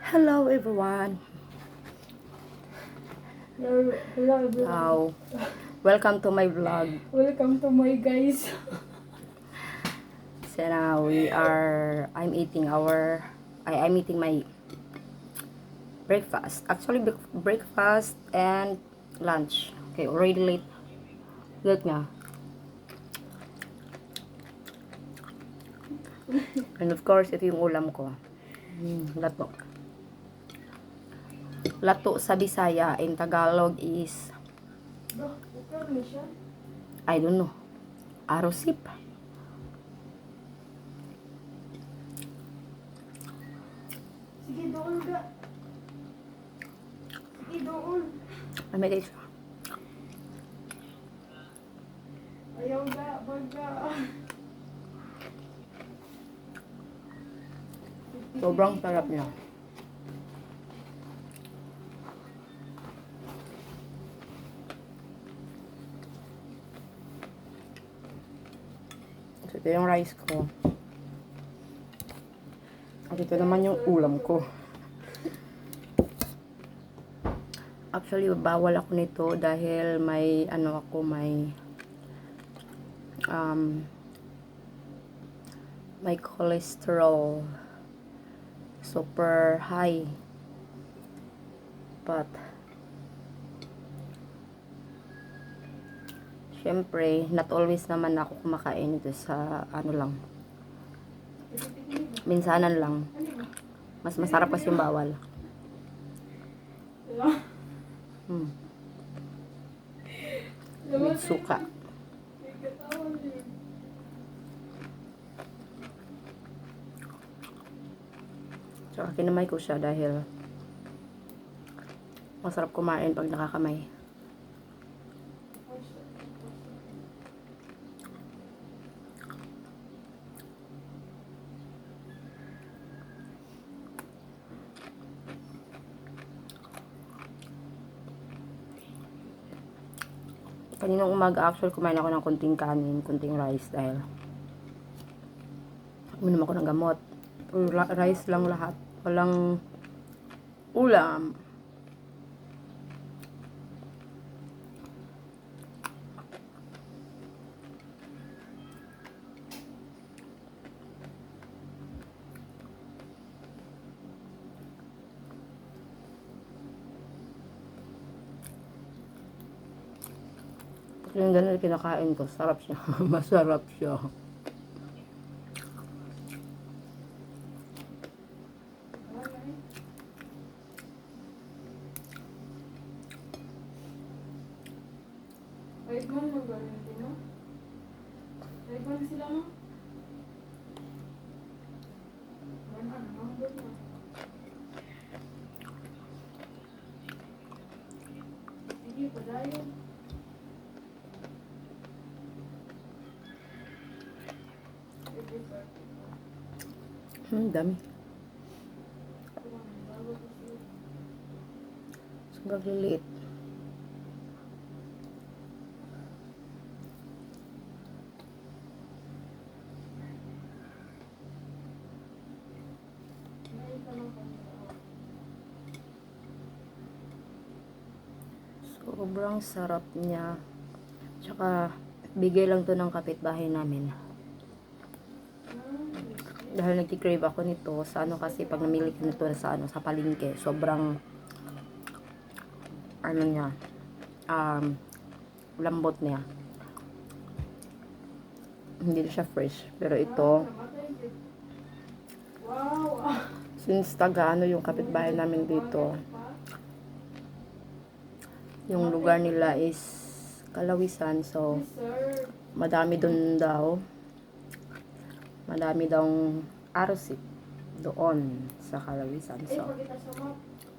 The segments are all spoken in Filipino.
Hello everyone. Hello everyone. Wow. Welcome to my vlog. Welcome to my guys. So now I'm eating I'm eating my breakfast. Actually breakfast and lunch. Okay, already late. Late nga. And of course, ito yung ulam ko. Lato. Lato sa Bisaya in Tagalog is I don't know. Arosip. Sige doon ga. Sige doon. May guys. Ayaw ga, baga. Sobrang sarap niya. So, ito yung rice ko. At ito naman yung ulam ko. Actually, bawal ako nito dahil may may cholesterol super high. But syempre, not always naman ako kumakain ito sa lang. Minsanan lang. Mas masarap kasi yung bawal. With suka. So, kinamay ko siya dahil masarap kumain pag nakakamay. Kaninang umaga actually kumain ako ng kunting kanin, kunting rice dahil uminom ako ng gamot. Rice lang lahat. Walang ulam. Yung ganun kinakain ko, sarap siya. Masarap siya. Wait man, mag-galing din no? Wait man sila no? Ano, doon na. Sige, padayon. Dami. Sobrang liliit. Sobrang sarap niya. Tsaka, bigay lang to ng kapitbahay namin. Dahil nagki-crave ako nito sa kasi pag namili ko nito sa palengke, sobrang niya, lambot niya. Hindi siya fresh. Pero ito, since yung kapitbahay namin dito, yung lugar nila is Kalawisan, so madami daw arosip doon sa Kalawisan. So,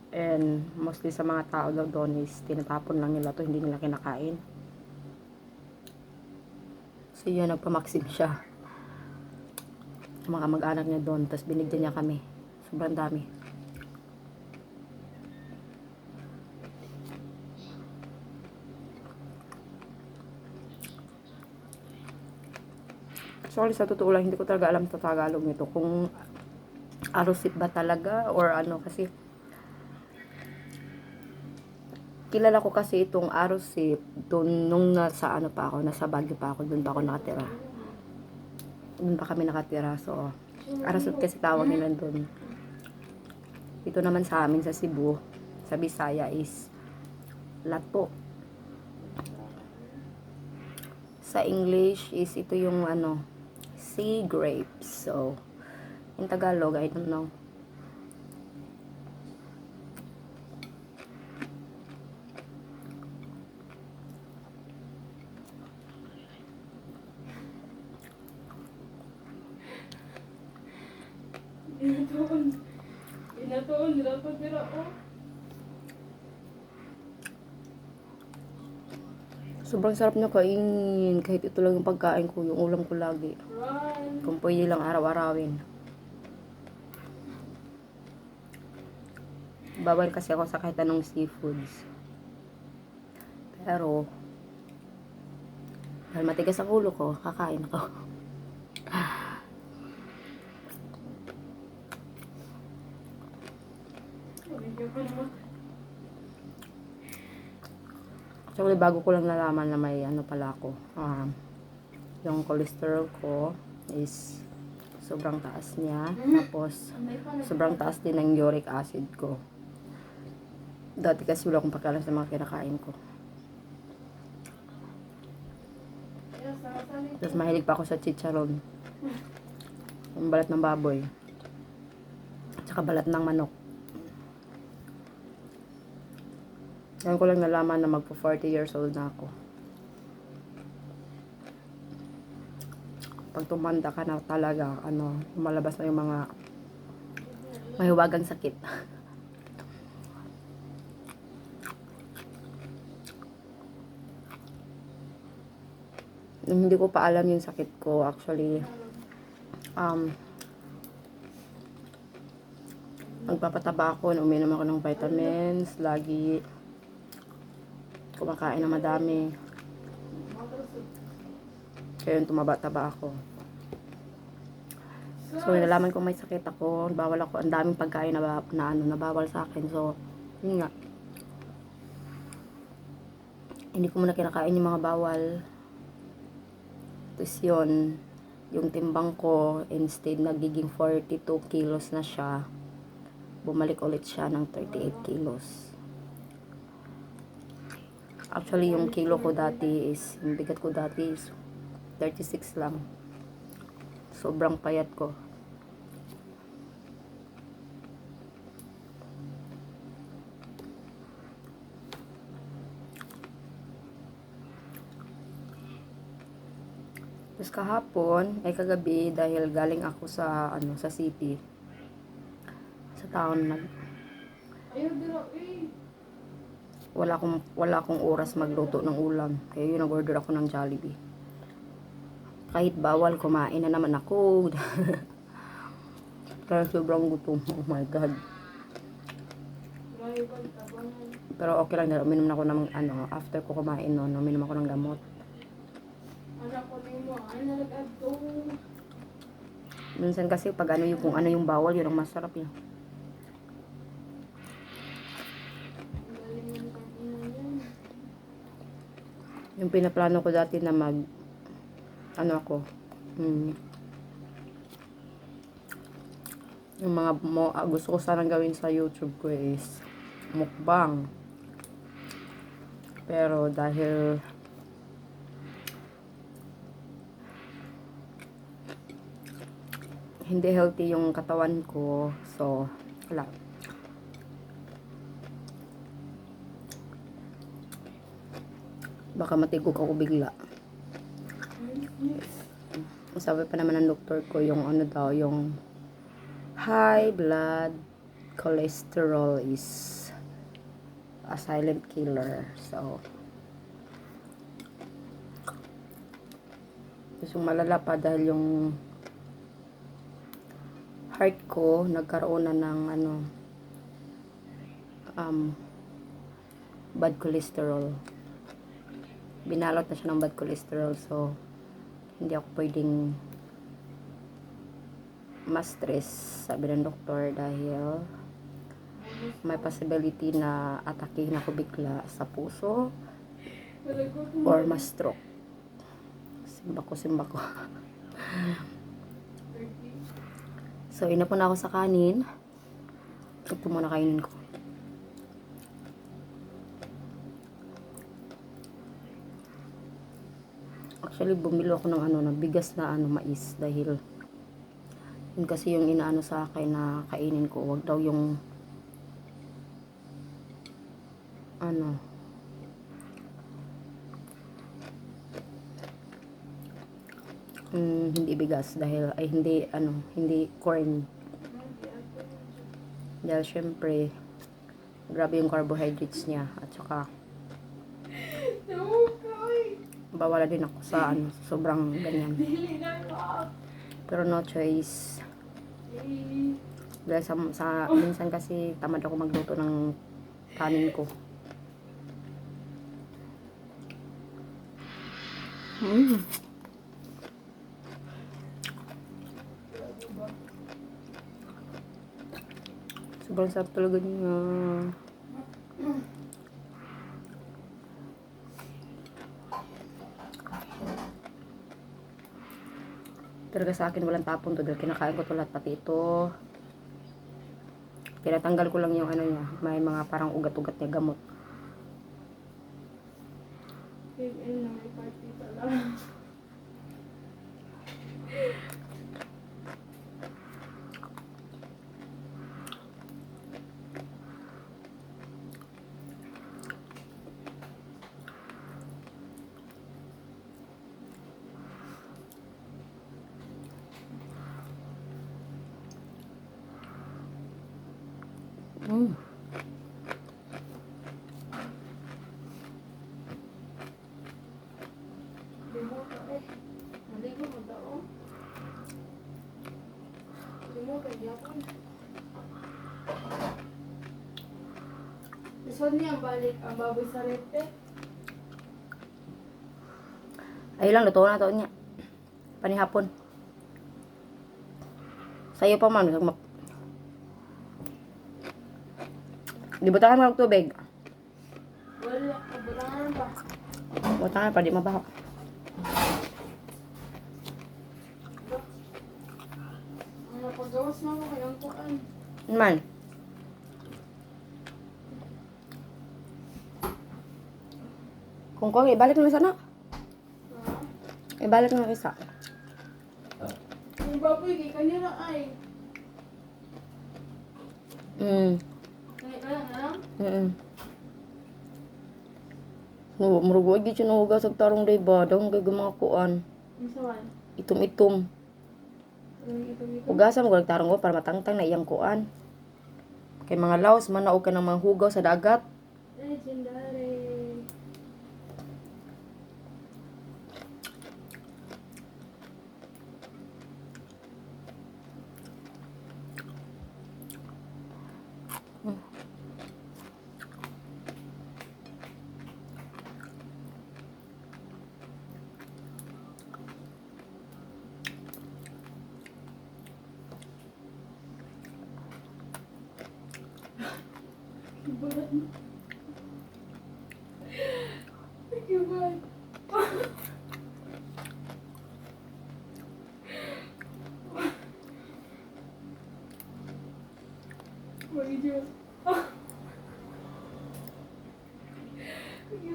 and mostly sa mga tao daw doon is tinatapon lang nila to, hindi nila kinakain. So yun, nagpamaksim siya. Mga mag-anak niya doon, tapos binigyan niya kami. Sobrang dami. Sorry, sa totoo lang, hindi ko talaga alam sa Tagalog nito. Kung Arusit ba talaga or ano, kasi kilala ko kasi itong Arusit doon nung nasa ano pa ako, nasa Baguio pa ako, doon pa ako nakatira. Doon pa kami nakatira. So, Arusit kasi tawag nila doon. Ito naman sa amin sa Cebu, sa Bisaya is lato. Sa English is ito yung ano, sea grapes. So, in Tagalog, I don't know. Inatuon. Inatuon. Dapat nila oh. Sobrang sarap na kainin. Kahit ito lang yung pagkain ko, yung ulam ko lagi. Run. Kung pwede lang araw-arawin. Bawal kasi ako sa kahit anong seafoods. Pero, dahil matigas ang ulo ko, kakain ako. Medyo pa naman. Actually, bago ko lang nalaman na may ano pala ako. Yung cholesterol ko is sobrang taas niya. Tapos, sobrang taas din ng uric acid ko. Dati kasi wala akong pagkalas sa mga kinakain ko. Tapos mahilig pa ako sa chicharon. Yung balat ng baboy. At saka balat ng manok. Ngayon ko lang nalaman na magpo 40 years old na ako. Pag tumanda ka na talaga, ano, lumalabas na yung mga mahiwagang sakit. Hindi ko pa alam yung sakit ko, actually, magpapataba ako, uminom ako ng vitamins, lagi kumakain ng madami. Kaya yung tumaba-taba ako. So, nalaman ko may sakit ako, bawal ako, ang daming pagkain na bawal sa akin. So, yun nga. Hindi ko muna kinakain yung mga bawal. Tapos yun, yung timbang ko, instead nagiging 42 kilos na siya, bumalik ulit siya ng 38 kilos. Actually, yung kilo ko dati is, yung bigat ko dati is 36 lang. Sobrang payat ko. Tapos kahapon, ay kagabi, dahil galing ako sa, ano, sa city, sa town, Ayaw dira eh. wala akong oras magluto ng ulam. Kaya yun, nag-order ako ng Jollibee. Kahit bawal, kumain na naman ako. Kaya sobrang gutom. Oh my God. Ayaw pag tabangan. Pero okay lang dahil uminom na ako ng, ano, after ko kumain noon, uminom ako ng gamot. Anak ko nimo. Ay nalagad to. Minsan kasi pag ano yung, kung ano yung bawal, yun ang masarap yun. Galing yung kanina yan. Yung pinaplano ko dati na ano ako, yung mga gusto ko sanang gawin sa YouTube ko is mukbang. Pero dahil hindi healthy yung katawan ko, so wala. Baka matigok ako bigla. Sabi pa naman ng doktor ko, yung ano daw, yung high blood cholesterol is a silent killer. So, yung malala pa dahil yung heart ko nagkaroon na ng ano, bad cholesterol. Binalot na siya ng bad cholesterol. So, hindi ako pwedeng mas stress, sabi ng doktor, dahil may possibility na atakihin ako bigla sa puso or mas stroke. Simba ko. So, inapon na ako sa kanin. Ito muna kainin ko. Actually, bumili ako ng ng bigas na mais, dahil yun kasi yung inaano sa akin na kainin ko. Wag daw yung hindi bigas, dahil ay hindi corn, dahil syempre grabe yung carbohydrates niya, at saka bawala din ako sa sobrang ganyan, pero no choice, dahil sa minsan kasi tamad ako magluto ng kanin ko. Sobrang sarap talaga niya. Talaga sa akin walang tapon to, dahil kinakain ko to lahat, pati ito. Tinatanggal ko lang yung niya, may mga parang ugat-ugat niya, gamot. na may party pala. Maligo mo daw. Limo kay yapon. Isod niya balik ang baboy sa rete. Ay lang, luto na to niya. Panihapon. Sa'yo pa man. Dibutakan mo ng tubig. Wala, bulangan ba? Butangan pa, di mabaho. Ang napagawas na ako kayang kuan. Man. Kung ibalik mo sana. Ibalik mo isa. Yung baboy kay kanina ay. Kaya na? No, murugo ay gitsin na hugas ang tarong day ba? Daw mga mga kuan. Misawan. Itom-itom. Hugasan mo tarong ko para matangtang na iyang kuan. Kay mga laos, manaog ka ng mga hugaw sa dagat. Legendary. Barat mo. Thank you, God. Diyos.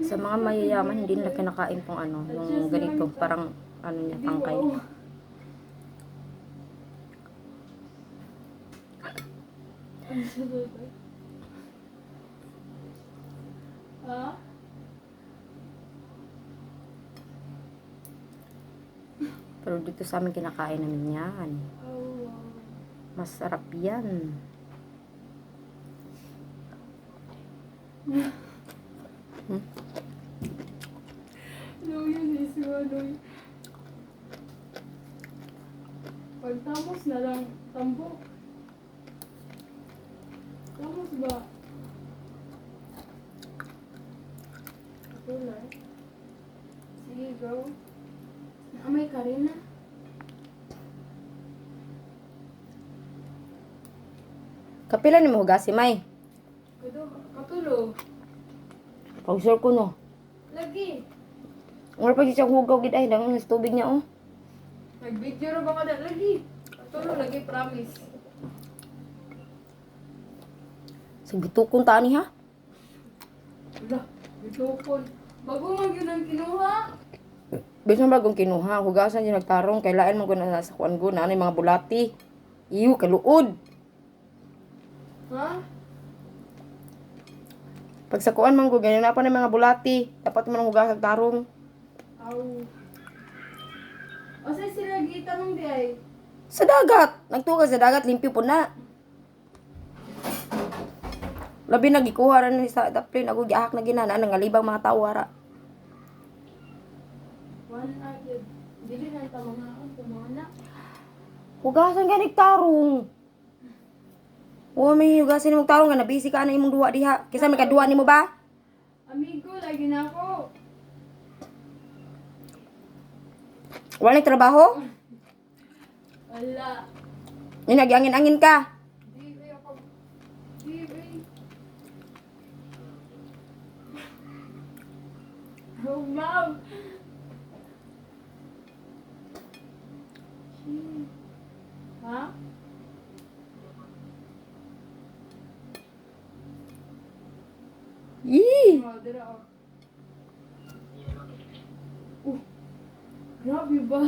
Sa mga mayayaman, hindi nila kinakain tong yung ganito, parang niya, tangkay. Ano sa dito? Ha? Pero dito sa amin kinakain namin yan. Oh, wow. Masarap yan. No, yun is ano. Pagtapos na lang tambok. Tapos ba? Kulay. Sige, go. Naamay ka rin na. Kapila ni mo hugas si May. Katulo. Pag-sure ko no. Lagi. Wala pa siya hugaw gid ay dang tubig niya oh. Nag-video na ba ka na? Lagi. Katulo, lagi, promise. Sige tukon tani ha. Wala, bitokon. Bago mag yun ang kinuha. Bisan bagong kinuha, hugasan niya nagtarong kay lain man ko na sa kuan ko na mga bulati. Iyo kaluod. Ha? Pag sa kuan man ko ganyan na pa ng mga bulati, dapat man hugasan tarong. Aw. O sa sila gitanong di ay. Sa dagat, nagtugas sa dagat limpyo po na. Labi nagikuha ra ni sa daplin ako giahak na ginana nang libang mga tao ara. One agad. Dili na ta mga kumana. Hugasan ka tarong. O may hugasan nimong tarong nga nabisi ka na imong duwa diha. Kisa may kaduwa nimo ba? Amigo, lagi na ako. Wala ni trabaho? Wala. Ni nag-angin-angin ka. Di ba ako? Di ba? Oh, ma'am. Ha? Yee! Oh, dira ako. Grabe ba?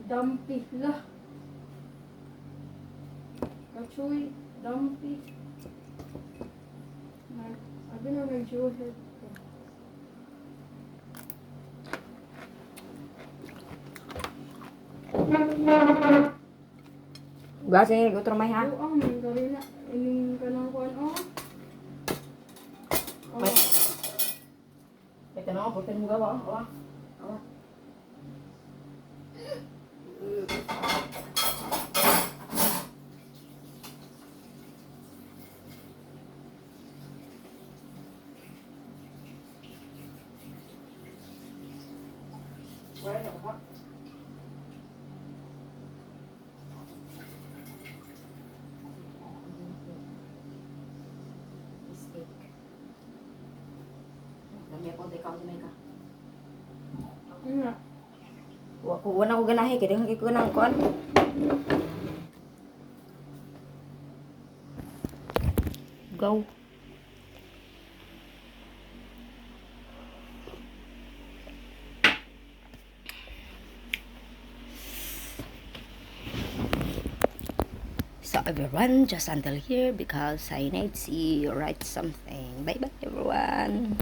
Dumpy lah. Kachoy, dumpy. Abi na nag-juhet. Hugasan niyo utro may ha. Oo, ang gari na. Ining ka ng kuwan, oh. May. May tanong ako, pwede mo gawa. Awa. Awa. Wala na ba? Lamya ko, ikaw sa may ka. Nga. Wala ko ganahe, kaya hindi ko ganang kuan. Go. So everyone, just until here because I need to write something. Bye bye everyone.